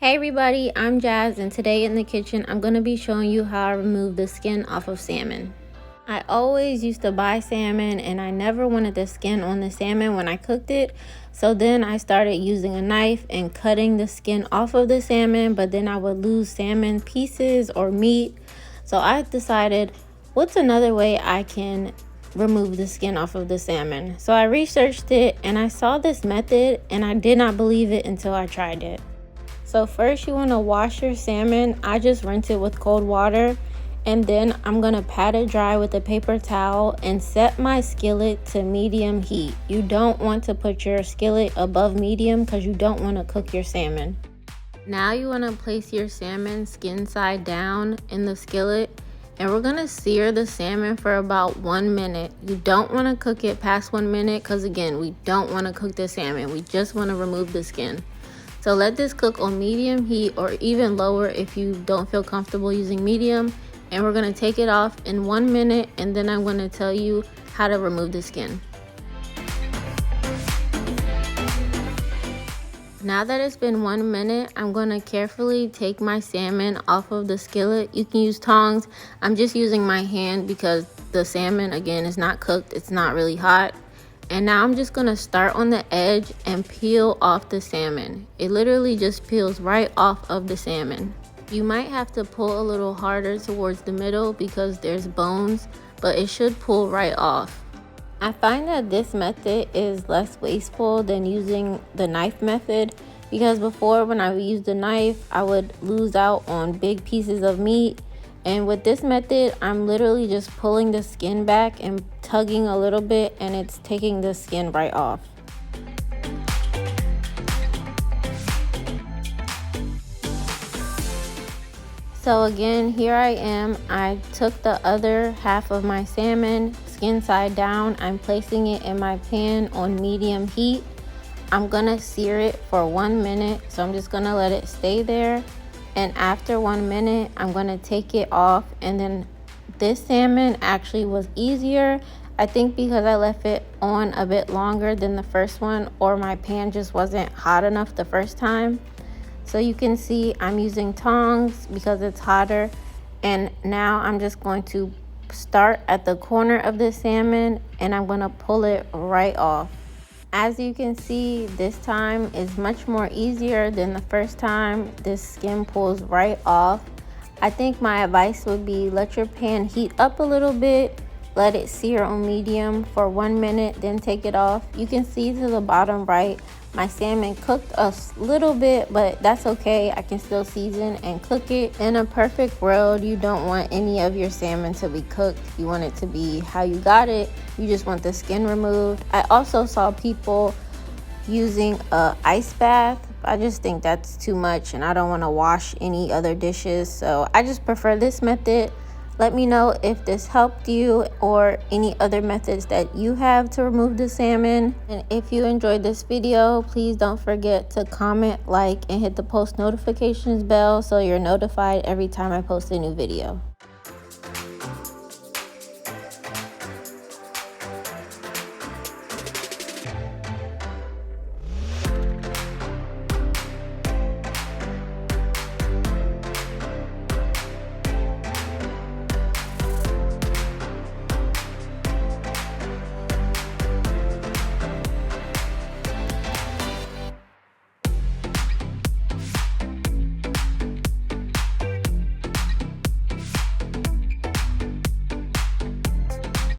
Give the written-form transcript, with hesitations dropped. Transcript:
Hey everybody, I'm Jazz, and today in the kitchen I'm going to be showing you how I remove the skin off of salmon. I always used to buy salmon and I never wanted the skin on the salmon when I cooked it. So then I started using a knife and cutting the skin off of the salmon, but then I would lose salmon pieces or meat. So I decided, what's another way I can remove the skin off of the salmon? So I researched it and I saw this method and I did not believe it until I tried it. So first you want to wash your salmon. I just rinse it with cold water, and then I'm going to pat it dry with a paper towel and set my skillet to medium heat. You don't want to put your skillet above medium because you don't want to cook your salmon. Now you want to place your salmon skin side down in the skillet, and we're going to sear the salmon for about 1 minute. You don't want to cook it past 1 minute because again, we don't want to cook the salmon. We just want to remove the skin. So let this cook on medium heat or even lower if you don't feel comfortable using medium. And we're going to take it off in 1 minute, and then I'm going to tell you how to remove the skin. Now that it's been 1 minute, I'm going to carefully take my salmon off of the skillet. You can use tongs. I'm just using my hand because the salmon, again, is not cooked. It's not really hot. And now I'm just gonna start on the edge and peel off the salmon. It literally just peels right off of the salmon. You might have to pull a little harder towards the middle because there's bones, but it should pull right off. I find that this method is less wasteful than using the knife method, because before when I used the knife, I would lose out on big pieces of meat. And with this method, I'm literally just pulling the skin back and tugging a little bit, and it's taking the skin right off. So again, here I am. I took the other half of my salmon, skin side down. I'm placing it in my pan on medium heat. I'm gonna sear it for 1 minute, so I'm just gonna let it stay there. And after 1 minute, I'm going to take it off. And then this salmon actually was easier, I think, because I left it on a bit longer than the first one, or my pan just wasn't hot enough the first time. So you can see I'm using tongs because it's hotter. And now I'm just going to start at the corner of the salmon and I'm going to pull it right off. As you can see, this time is much more easier than the first time. This skin pulls right off. I think my advice would be let your pan heat up a little bit, let it sear on medium for 1 minute, then take it off. You can see to the bottom right, my salmon cooked a little bit, but that's okay. I can still season and cook it. In a perfect world, you don't want any of your salmon to be cooked. You want it to be how you got it. You just want the skin removed. I also saw people using a ice bath. I just think that's too much and I don't want to wash any other dishes. So I just prefer this method. Let me know if this helped you or any other methods that you have to remove the salmon. And if you enjoyed this video, please don't forget to comment, like, and hit the post notifications bell so you're notified every time I post a new video.